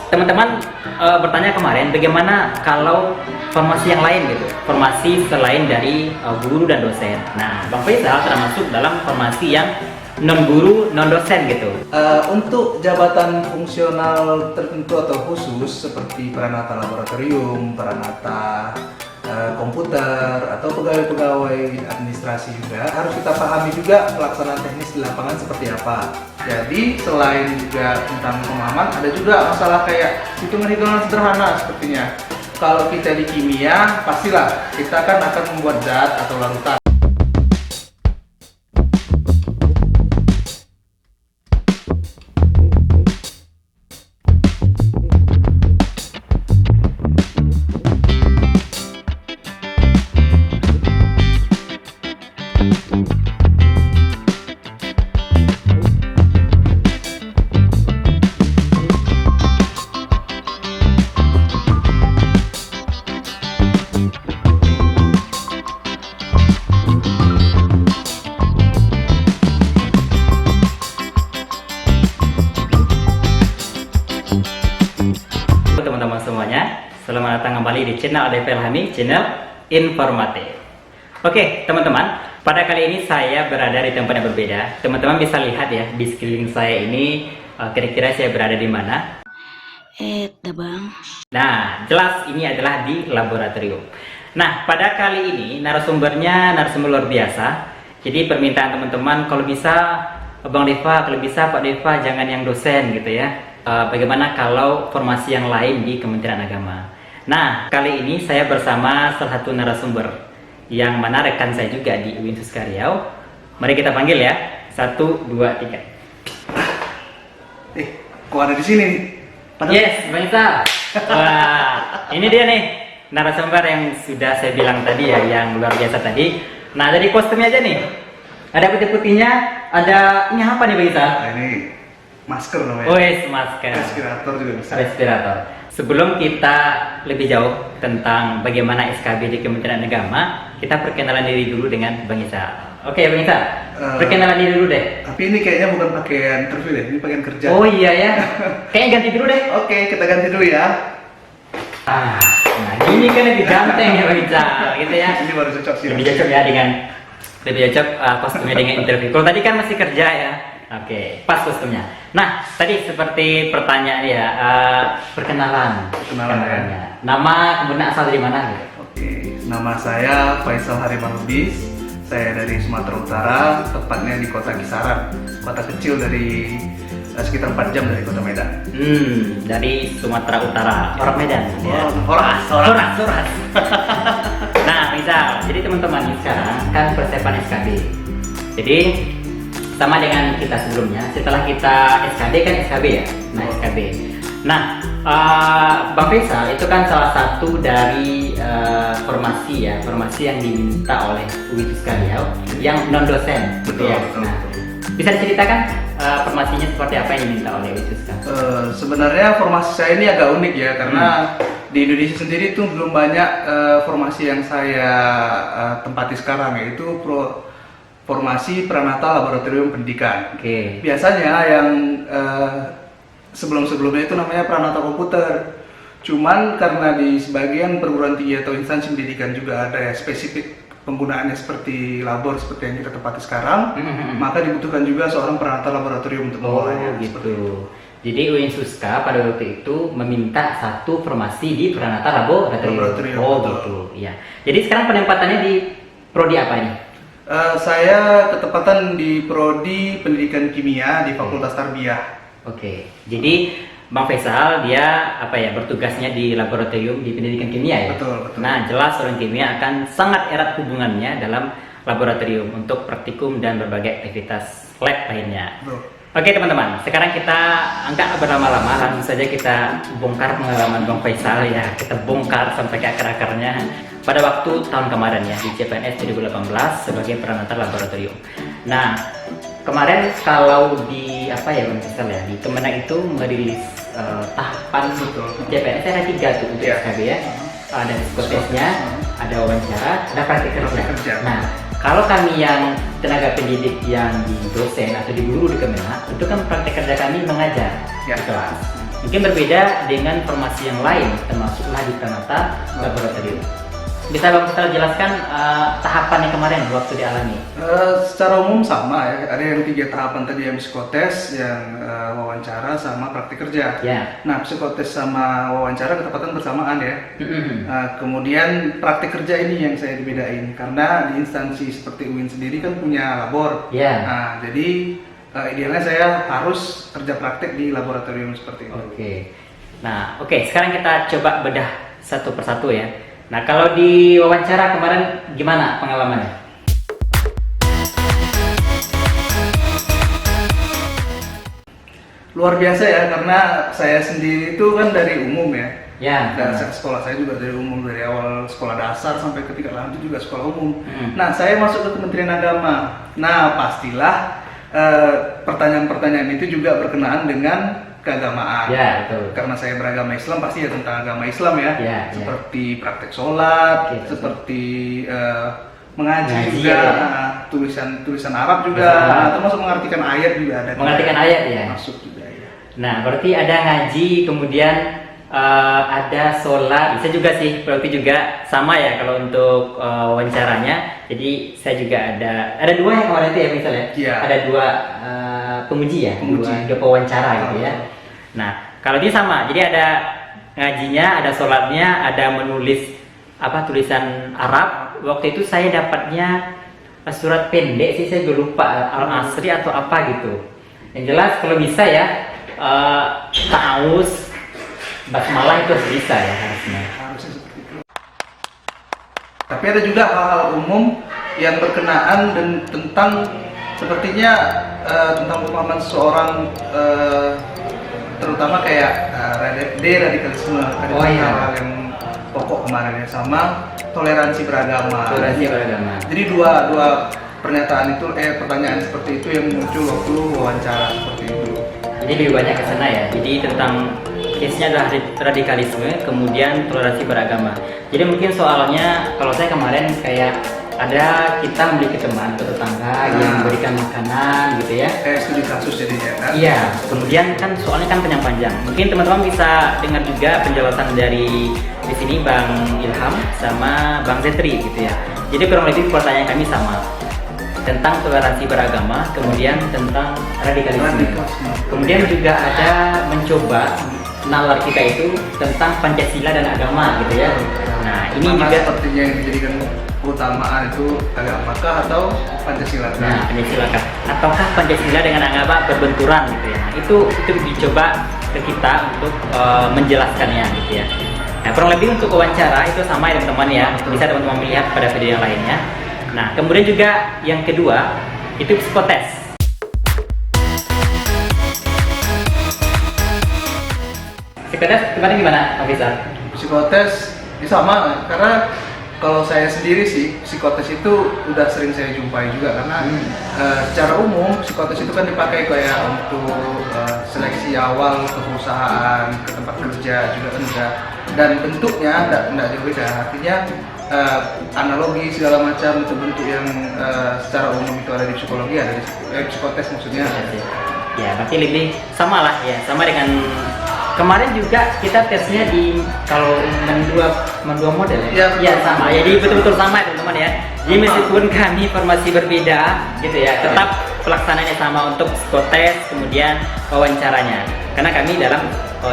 Teman-teman bertanya kemarin bagaimana kalau formasi yang lain gitu, formasi selain dari guru dan dosen. Nah, Bang Faisal termasuk dalam formasi yang non guru, non dosen gitu. Untuk jabatan fungsional tertentu atau khusus seperti peranata laboratorium, peranata komputer atau pegawai-pegawai administrasi juga harus kita pahami juga pelaksanaan teknis di lapangan seperti apa. Jadi selain juga tentang pemahaman, ada juga masalah kayak hitungan-hitungan sederhana sepertinya. Kalau kita di kimia, pastilah kita kan akan membuat zat atau larutan. Teman-teman semuanya, selamat datang kembali di channel ADP Ilhami, channel informatif. Oke teman-teman, pada kali ini saya berada di tempat yang berbeda. Teman-teman bisa lihat ya di sekeliling saya ini, kira-kira saya berada di mana? Bang. Nah, jelas ini adalah di laboratorium. Nah, pada kali ini narasumbernya narasumber luar biasa. Jadi permintaan teman-teman kalau bisa Bang Deva, kalau bisa Pak Deva jangan yang dosen gitu ya. Bagaimana kalau formasi yang lain di Kementerian Agama. Nah, kali ini saya bersama salah satu narasumber yang mana rekan saya juga di UIN Suska Riau. Mari kita panggil ya. 1, 2, 3. Kok ada di sini nih? Yes, Bang Isa. Wah, ini dia nih narasumber yang sudah saya bilang tadi ya, yang luar biasa tadi. Nah, dari kostumnya aja nih. Ada putih-putihnya, ada ini apa nih Bang Isa? Nah, ini masker namanya. Oh, yes, masker. Respirator juga bisa. Respirator. Sebelum kita lebih jauh tentang bagaimana SKB di Kementerian Agama, kita perkenalan diri dulu dengan Bang Isa. Oke, Bang Isa, perkenalan diri dulu deh. Tapi ini kayaknya bukan pakaian interview deh, ini pakaian kerja. Oh iya ya, kayaknya ganti dulu deh. Oke, kita ganti dulu ya. Nah ini kan lebih ganteng ya Bang Isa, gitu ya. Ini baru cocok sih. Lebih cocok ya dengan lebih cocok kostumnya dengan interview. Kalau tadi kan masih kerja ya. Oke, pas kostumnya. Nah, tadi seperti pertanyaan ya, perkenalan. Ya. Nama kemudian asal dari mana gitu? Oke, nama saya Faisal Hariman Lubis. Saya dari Sumatera Utara, tepatnya di kota Kisaran, kota kecil dari sekitar 4 jam dari kota Medan. Dari Sumatera Utara, orang Medan. Ya. Horas. Nah, misal, jadi teman-teman ini sekarang kan persiapan SKB. Jadi sama dengan kita sebelumnya, setelah kita SKB kan SKB ya. Nah, SKB. Nah, Bang Faisal itu kan salah satu dari formasi yang diminta oleh UIN Suska Riau yang non dosen, gitu ya. Nah, bisa diceritakan formasinya seperti apa yang diminta oleh UIN Suska? Sebenarnya formasi saya ini agak unik ya, karena di Indonesia sendiri tuh belum banyak formasi yang saya tempati sekarang, yaitu formasi Peranata Laboratorium Pendidikan. Oke. Biasanya yang sebelum-sebelumnya itu namanya Peranata Komputer. Cuman karena di sebagian perguruan tinggi atau instansi pendidikan juga ada ya spesifik penggunaannya seperti labor seperti yang kita tempati sekarang, maka dibutuhkan juga seorang peranata laboratorium untuk mengolahnya. Gitu. Jadi UIN Suska pada waktu itu meminta satu formasi di Peranata Laboratorium. Oh gitu. Iya. Jadi sekarang penempatannya di prodi apa ini? Saya ketepatan di prodi Pendidikan Kimia di Fakultas Tarbiyah. Oke. Jadi Bang Faisal dia bertugasnya di laboratorium di pendidikan kimia ya. Betul. Nah, jelas orang kimia akan sangat erat hubungannya dalam laboratorium untuk praktikum dan berbagai aktivitas lab lainnya. Betul. Oke teman-teman, sekarang kita angkat berlama-lama, langsung saja kita bongkar pengalaman Bang Faisal ya. Kita bongkar sampai ke akar-akarnya. Pada waktu tahun kemarin ya di CPNS 2018 sebagai peranata laboratorium. Nah, kemarin kalau di Bang Faisal ya, di Kemenag itu merilis tahapan CPNS ada 3 tuh untuk SKB ya. Ada psikotesnya, ada wawancara, ada praktik kerja. Nah, kalau kami yang tenaga pendidik yang di dosen atau di guru di Kemenag, itu kan praktik kerja kami mengajar di kelas. Mungkin berbeda dengan formasi yang lain, termasuklah di Pranata Laboratorium. Bisa Bang Faisal jelaskan tahapannya kemarin waktu dialami? Secara umum sama ya, ada yang 3 tahapan tadi, yang psikotes, yang wawancara, sama praktik kerja. Ya. Nah, psikotes sama wawancara ketepatan bersamaan ya. Kemudian praktik kerja ini yang saya dibedain, karena di instansi seperti UIN sendiri kan punya labor. Ya. Nah, jadi idealnya saya harus kerja praktik di laboratorium seperti itu. Oke. Nah, sekarang kita coba bedah satu persatu ya. Nah, kalau di wawancara kemarin gimana pengalamannya? Luar biasa ya, karena saya sendiri itu kan dari umum ya. Ya. Dan sekolah saya juga dari umum, dari awal sekolah dasar sampai ke tingkat lanjut juga sekolah umum. Hmm. Nah, saya masuk ke Kementerian Agama. Nah, pastilah pertanyaan-pertanyaan itu juga berkenaan dengan keagamaan. Ya, betul. Karena saya beragama Islam, pasti ya tentang agama Islam ya. Ya, seperti praktek sholat, Oke, seperti mengaji Ngaji, juga, ya. tulisan Arab juga, Arab. termasuk mengartikan ayat juga ada. Mengartikan ayat ya. Masuk juga ya. Nah, berarti ada ngaji, kemudian ada sholat. Bisa juga sih, berarti juga sama ya kalau untuk wawancaranya. Jadi saya juga ada 2 yang kemarin itu ya misalnya. Iya. Ada 2 penguji ya, Penguji. 2 pewawancara gitu ya. Nah, kalau ini sama. Jadi ada ngajinya, ada sholatnya, ada menulis tulisan Arab. Waktu itu saya dapatnya surat pendek sih, saya lupa Al-Asri atau apa gitu. Yang jelas kalau bisa ya ta'awuz, basmalah itu harus bisa ya harusnya. Harusnya seperti itu. Tapi ada juga hal-hal umum yang berkenaan dan tentang sepertinya tentang pemahaman seseorang, terutama kayak deradikalisme. Ada Oh, iya. hal-hal yang pokok kemarin ya, sama toleransi beragama. Toleransi beragama. Jadi dua pernyataan itu, pertanyaan seperti itu yang muncul waktu wawancara seperti itu. Jadi lebih banyak ke sana ya. Jadi tentang case-nya adalah radikalisme, kemudian toleransi beragama. Jadi mungkin soalnya kalau saya kemarin kayak ada kita memiliki teman atau tetangga yang memberikan makanan gitu ya. Studi kasus jadinya kan? Iya, kemudian kan soalnya kan panjang. Mungkin teman-teman bisa dengar juga penjelasan dari di sini Bang Ilham sama Bang Zetri gitu ya. Jadi kurang lebih pertanyaan kami sama tentang toleransi beragama, kemudian tentang radikalisme. Kemudian juga ada mencoba nalar kita itu tentang Pancasila dan agama gitu ya. Nah, ini Mana juga sepertinya yang dijadikan keutamaan itu agamakah atau Pancasila? Nah, Pancasila kah? Ataukah Pancasila dengan agama berbenturan gitu ya? Nah, itu dicoba ke kita untuk menjelaskannya gitu ya. Nah, kurang lebih untuk wawancara itu sama ya teman-teman ya. Bisa teman-teman melihat pada video yang lainnya. Nah, kemudian juga yang kedua itu psikotes. Psikotes kemarin gimana, Bang Faisal? Psikotes sama, karena kalau saya sendiri sih psikotes itu udah sering saya jumpai juga, karena secara umum psikotes itu kan dipakai kayak untuk seleksi awal ke perusahaan, ke tempat kerja juga kan udah, dan bentuknya enggak jauh beda, artinya analogi segala macam bentuk-bentuk yang secara umum itu ada di psikologi, ada di psikotes maksudnya. Ya, berarti lebih sama lah ya, sama dengan kemarin juga kita tesnya di kalau mendua model ya. Ya, sama. Jadi betul-betul sama ya teman-teman ya. Jadi meskipun kami formasi berbeda gitu ya, tetap pelaksanaannya sama untuk psikotes, kemudian wawancaranya. Karena kami dalam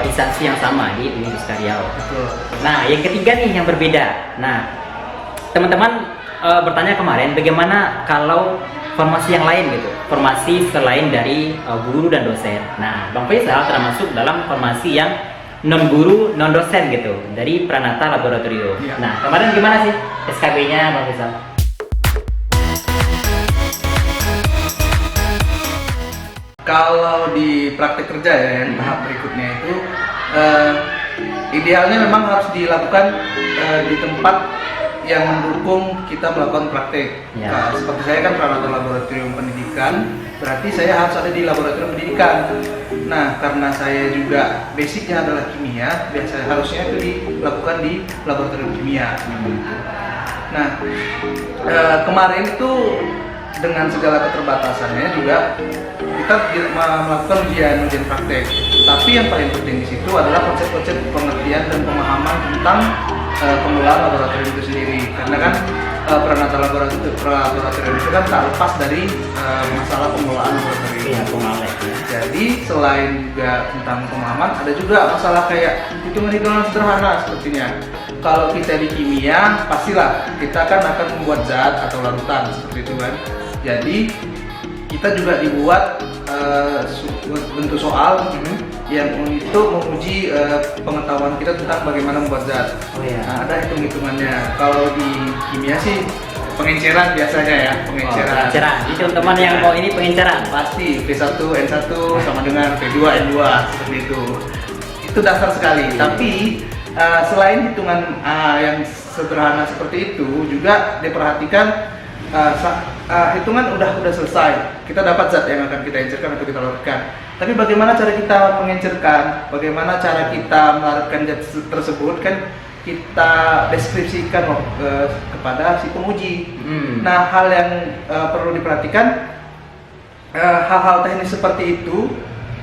instansi yang sama di Universitas Riau. Betul. Nah, yang ketiga nih yang berbeda. Nah, teman-teman bertanya kemarin bagaimana kalau formasi yang lain gitu, formasi selain dari guru dan dosen. Nah, Bang Faisal termasuk dalam formasi yang non guru, non dosen gitu dari Pranata Laboratorium. Ya. Nah, kemarin gimana sih SKB-nya, Bang Faisal? Kalau di praktek kerja ya, yang tahap berikutnya itu idealnya memang harus dilakukan di tempat yang mendukung kita melakukan praktek. Ya. Nah, seperti saya kan Pranata Laboratorium Pendidikan, berarti saya harus ada di laboratorium pendidikan. Nah, karena saya juga basicnya adalah kimia, biasanya harusnya itu dilakukan di laboratorium kimia. Nah, kemarin itu dengan segala keterbatasannya juga kita melakukan ujian praktek. Tapi yang paling penting di situ adalah konsep-konsep pengertian dan pemahaman tentang pengelolaan laboratorium itu sendiri. Karena kan peranata laboratorium itu kan tak lepas dari masalah pengelolaan laboratorium. Iya, pengelolaan. Jadi selain juga tentang pemahaman, ada juga masalah kayak hitungan-hitungan sederhana sepertinya. Kalau kita di kimia, pastilah kita kan akan membuat zat atau larutan seperti itu kan. Jadi kita juga dibuat bentuk soal yang untuk menguji pengetahuan kita tentang bagaimana membuat zat. Oh iya. Nah, ada hitung-hitungannya. Kalau di kimia sih pengenceran biasanya ya, pengenceran. Pengenceran. Jadi teman-teman yang mau ini pengenceran. Pasti P1 N1 sama dengan P2 N2 seperti itu. Itu dasar sekali. Tapi selain hitungan yang sederhana seperti itu, juga diperhatikan hitungan udah selesai. Kita dapat zat yang akan kita encerkan atau kita larutkan. Tapi bagaimana cara kita mengencerkan? Bagaimana cara kita melarutkan zat tersebut kan kita deskripsikan kepada si penguji. Nah, hal yang perlu diperhatikan, hal-hal teknis seperti itu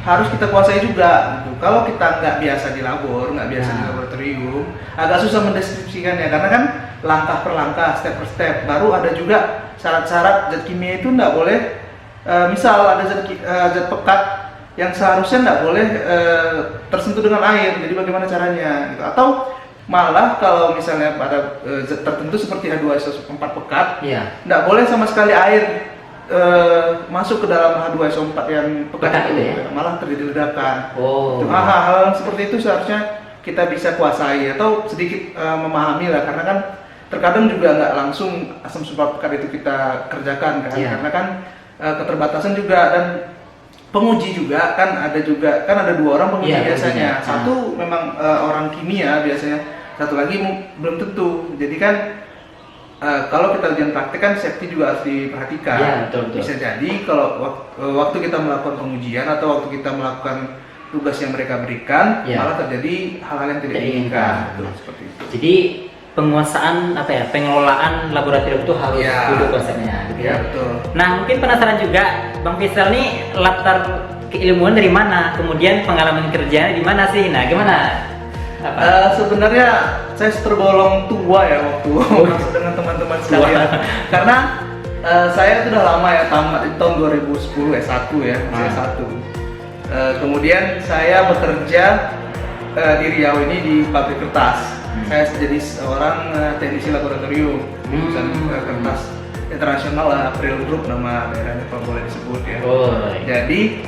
harus kita kuasai juga. Gitu. Kalau kita nggak biasa di labor, nggak biasa di laboratorium, agak susah mendeskripsikannya karena kan langkah per langkah, step per step. Baru ada juga syarat-syarat zat kimia itu nggak boleh, misal ada zat pekat yang seharusnya nggak boleh tersentuh dengan air. Jadi bagaimana caranya? Gitu. Atau malah kalau misalnya pada zat tertentu seperti H2SO4 pekat, nggak boleh sama sekali air masuk ke dalam H2SO4 yang pekat itu, malah terjadi ledakan. Hal-hal seperti itu seharusnya kita bisa kuasai atau sedikit memahami lah, karena kan terkadang juga nggak langsung asam sulfat pekat itu kita kerjakan kan, karena kan keterbatasan juga, dan penguji juga kan ada dua orang penguji biasanya. Satu memang orang kimia biasanya, satu lagi belum tentu. Jadi kan kalau kita ujian praktek kan safety juga harus diperhatikan. Ya, betul. Bisa jadi kalau waktu kita melakukan pengujian atau waktu kita melakukan tugas yang mereka berikan, malah terjadi hal-hal yang tidak diinginkan. Seperti itu. Jadi penguasaan pengelolaan laboratorium itu harus duduk konsepnya. Gitu ya. Betul. Nah, mungkin penasaran juga, Bang Faisal nih latar keilmuan dari mana? Kemudian pengalaman kerjanya di mana sih? Nah, gimana? Sebenarnya saya tergolong tua ya waktu masuk dengan teman-teman sekalian. Karena saya sudah lama ya, tamat di tahun 2010 S1 ya, S1. Kemudian saya bekerja di Riau ini di pabrik kertas. Saya jadi seorang teknisi laboratorium perusahaan kertas internasional lah, April Group nama daerahnya kalau boleh disebut ya. Jadi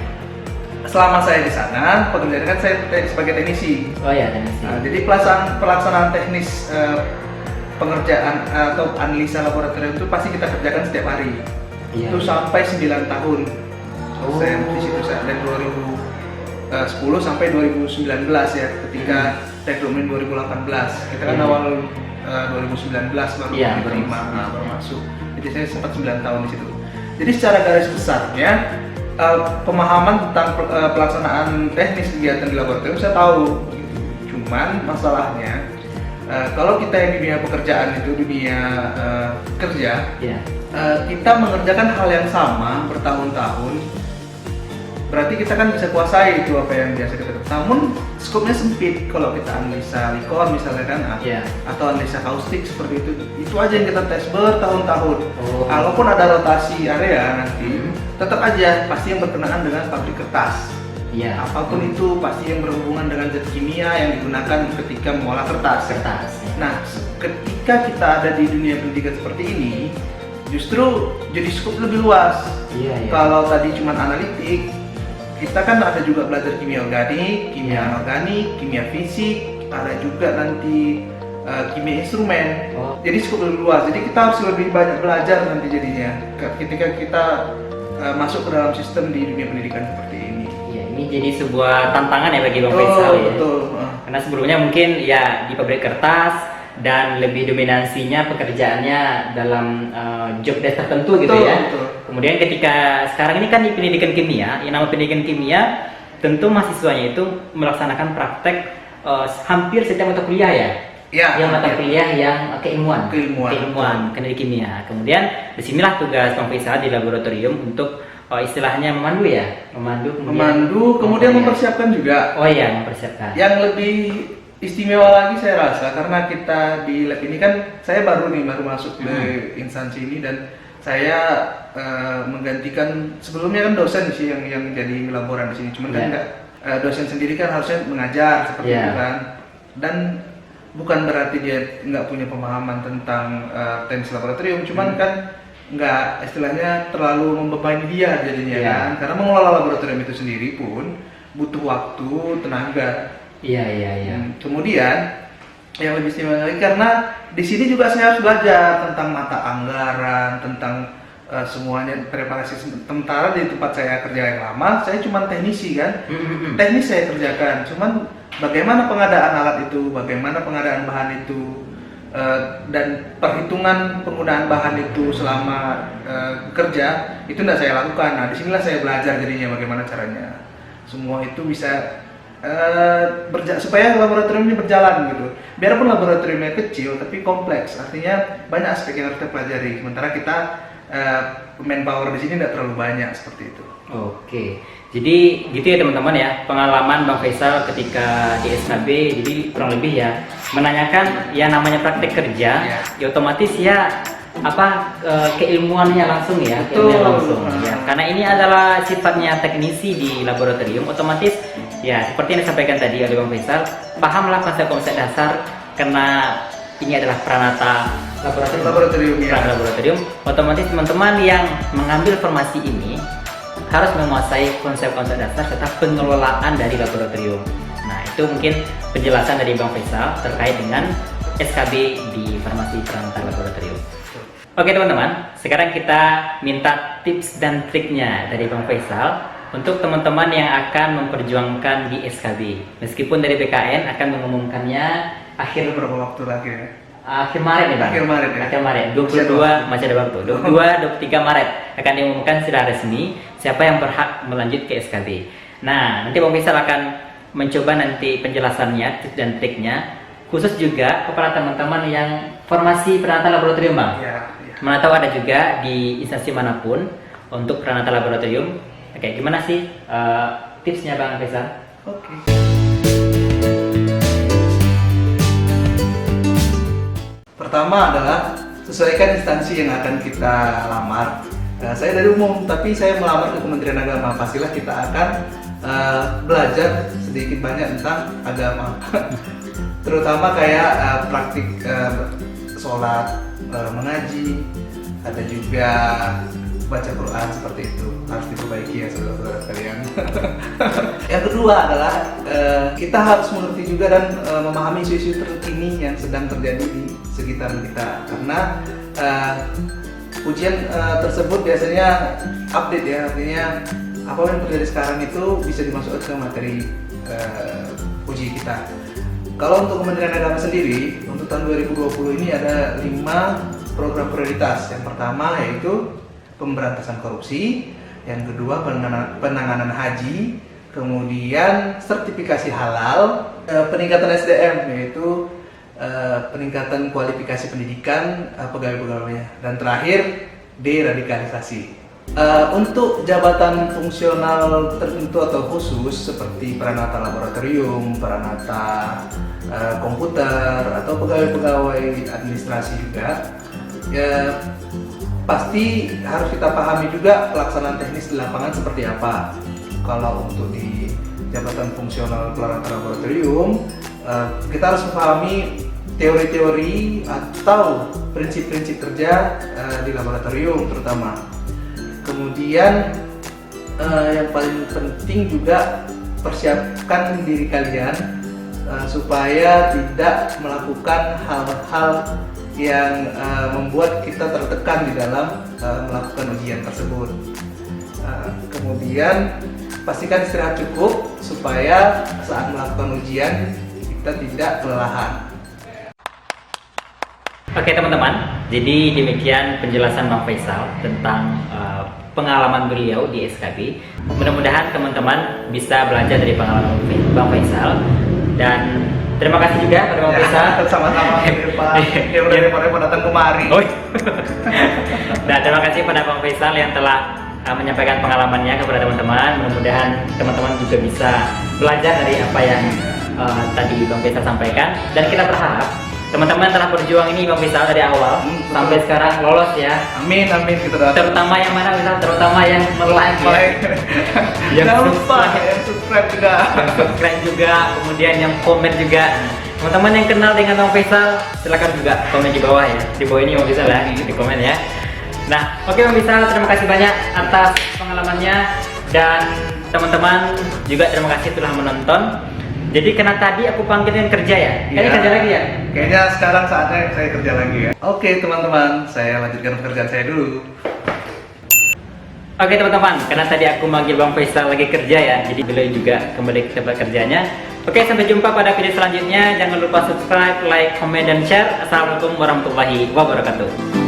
selama saya di sana, pekerjaan kan saya sebagai teknisi. Teknisi. Jadi pelaksanaan teknis pengerjaan atau analisa laboratorium itu pasti kita kerjakan setiap hari. Itu sampai 9 tahun. Saya di situ dari 2010 sampai 2019 ya, ketika rekrutmen 2018. Kita kan awal 2019 baru diterima, baru masuk. Jadi saya sempat 9 tahun di situ. Jadi secara garis besarnya pemahaman tentang pelaksanaan teknis kegiatan di laboratorium saya tahu. Cuman masalahnya kalau kita yang di dunia pekerjaan itu dunia kerja, kita mengerjakan hal yang sama bertahun-tahun. Berarti kita kan bisa kuasai itu apa yang biasa kita kerjakan. Namun skopnya sempit kalau kita analisa likor misalnya kan, atau analisa kaustik seperti itu aja yang kita tes bertahun-tahun. Kalaupun ada rotasi area nanti, tetap aja pasti yang berkenaan dengan pabrik kertas. Apapun itu pasti yang berhubungan dengan zat kimia yang digunakan ketika mengolah kertas. Nah, ketika kita ada di dunia pendidikan seperti ini, justru jadi skop lebih luas. Kalau tadi cuma analitik, kita kan ada juga belajar kimia organik, kimia anorganik, kimia fisik, ada juga nanti kimia instrumen. Jadi cukup lebih luas. Jadi kita harus lebih banyak belajar nanti jadinya ketika kita masuk ke dalam sistem di dunia pendidikan seperti ini. Ini jadi sebuah tantangan ya bagi Bang Faisal ya. Betul. Karena sebelumnya mungkin ya di pabrik kertas dan lebih dominansinya pekerjaannya dalam job desk tertentu gitu ya. Betul. Kemudian ketika sekarang ini kan di pendidikan kimia, yang nama pendidikan kimia tentu mahasiswanya itu melaksanakan praktek hampir setiap mata kuliah ya. Yang mata kuliah yang keilmuan, teknik kimia. Kemudian disinilah tugas Bang Faisal di laboratorium untuk Oh, istilahnya memandu ya? Memandu, kemudian ya. mempersiapkan juga. Oh iya, mempersiapkan. Yang lebih istimewa lagi saya rasa karena kita di lab ini kan saya baru masuk ke instansi ini dan saya menggantikan sebelumnya kan dosen sih yang jadi laboran di sini. Cuman kan enggak, dosen sendiri kan harusnya mengajar seperti itu kan. Dan bukan berarti dia nggak punya pemahaman tentang teknis laboratorium, cuman kan nggak istilahnya terlalu membebani dia jadinya kan, karena mengelola laboratorium itu sendiri pun butuh waktu, tenaga. Kemudian yang lebih istimewa lagi karena di sini juga saya harus belajar tentang mata anggaran, tentang semuanya preparasi. Sementara di tempat saya kerja yang lama, saya cuma teknisi kan, teknis saya kerjakan, cuman bagaimana pengadaan alat itu, bagaimana pengadaan bahan itu, dan perhitungan penggunaan bahan itu selama kerja itu tidak saya lakukan. Nah, disinilah saya belajar jadinya bagaimana caranya. Semua itu bisa supaya laboratorium ini berjalan gitu. Biarpun laboratoriumnya kecil tapi kompleks, artinya banyak aspek yang harus kita pelajari. Sementara kita manpower di sini tidak terlalu banyak seperti itu. Oke, jadi gitu ya teman-teman ya, pengalaman Bang Faisal ketika di SKB, jadi kurang lebih ya menanyakan ya namanya praktek kerja, ya otomatis ya keilmuannya langsung ya, keilmuannya langsung ya, karena ini adalah sifatnya teknisi di laboratorium, otomatis ya seperti yang disampaikan tadi oleh Bang Faisal, pahamlah konsep-konsep dasar karena ini adalah Pranata laboratorium, otomatis teman-teman yang mengambil formasi ini harus menguasai konsep-konsep dasar serta pengelolaan dari laboratorium. Nah, itu mungkin penjelasan dari Bang Faisal terkait dengan SKB di Farmasi Pranata Laboratorium. Oke teman-teman, sekarang kita minta tips dan triknya dari Bang Faisal untuk teman-teman yang akan memperjuangkan di SKB. Meskipun dari BKN akan mengumumkannya akhir Berapa waktu lagi ya? Akhir Maret ya Bang? Akhir Maret, 22 masih ada waktu. 22-23 Maret akan diumumkan secara resmi siapa yang berhak melanjut ke SKB. Nah, nanti Bang Faisal akan mencoba nanti penjelasannya, tips dan triknya, khusus juga kepada teman-teman yang formasi Pranata Laboratorium Bang. Mana tahu ada juga di instansi manapun untuk Pranata Laboratorium. Oke, gimana sih tipsnya Bang Faisal? Oke. Pertama adalah sesuaikan instansi yang akan kita lamar. Saya dari umum, tapi saya melamar ke Kementerian Agama. Pastilah kita akan belajar sedikit banyak tentang agama, terutama kayak praktik sholat, mengaji, ada juga baca Quran, seperti itu harus diperbaiki ya saudara-saudara sekalian. Yang kedua adalah kita harus mengerti juga dan memahami isu-isu terkini yang sedang terjadi di sekitar kita, karena ujian tersebut biasanya update ya, artinya apa yang terjadi sekarang itu bisa dimasukkan ke materi uji kita. Kalau untuk Kementerian Agama sendiri, untuk tahun 2020 ini ada 5 program prioritas. Yang pertama yaitu pemberantasan korupsi, yang kedua penanganan haji, kemudian sertifikasi halal, peningkatan SDM yaitu peningkatan kualifikasi pendidikan pegawai-pegawainya, dan terakhir deradikalisasi. Untuk jabatan fungsional tertentu atau khusus seperti Pranata Laboratorium, Pranata komputer, atau pegawai-pegawai administrasi juga, ya pasti harus kita pahami juga pelaksanaan teknis di lapangan seperti apa. Kalau untuk di jabatan fungsional Pranata Laboratorium, kita harus memahami teori-teori atau prinsip-prinsip kerja di laboratorium terutama. Kemudian yang paling penting juga persiapkan diri kalian supaya tidak melakukan hal-hal yang membuat kita tertekan di dalam melakukan ujian tersebut. Kemudian pastikan istirahat cukup supaya saat melakukan ujian kita tidak kelelahan. Oke teman-teman, jadi demikian penjelasan Bang Faisal tentang pengalaman beliau di SKB. Mudah-mudahan teman-teman bisa belajar dari pengalaman Bang Faisal, dan terima kasih juga pada Bang Faisal. Sama-sama Pak. Yang udah repot-repot datang kemari. Dan terima kasih pada Bang Faisal yang telah menyampaikan pengalamannya kepada teman-teman. Mudah-mudahan teman-teman juga bisa belajar dari apa yang tadi Bang Faisal sampaikan. Dan kita berharap teman-teman telah berjuang ini Bang Faisal dari awal sampai sekarang lolos ya. Amin, amin kita doakan. Terutama yang mana Faisal? Terutama yang like ya. Yang Jangan lupa yang subscribe juga. Yang subscribe juga, kemudian yang komen juga. Teman-teman yang kenal dengan Bang Faisal, silakan juga komen di bawah ya. Di bawah ini Bang Faisal ya, di komen ya. Nah, oke Bang Faisal, terima kasih banyak atas pengalamannya, dan teman-teman juga terima kasih telah menonton. Jadi karena tadi aku panggilin kerja ya, kayaknya kerja lagi ya? Kayaknya sekarang saatnya saya kerja lagi ya. Oke teman-teman, saya lanjutkan pekerjaan saya dulu. Oke teman-teman, karena tadi aku manggil Bang Faisal lagi kerja ya, jadi beliau juga kembali ke tempat kerjanya. Oke, sampai jumpa pada video selanjutnya. Jangan lupa subscribe, like, komen, dan share. Assalamualaikum warahmatullahi wabarakatuh.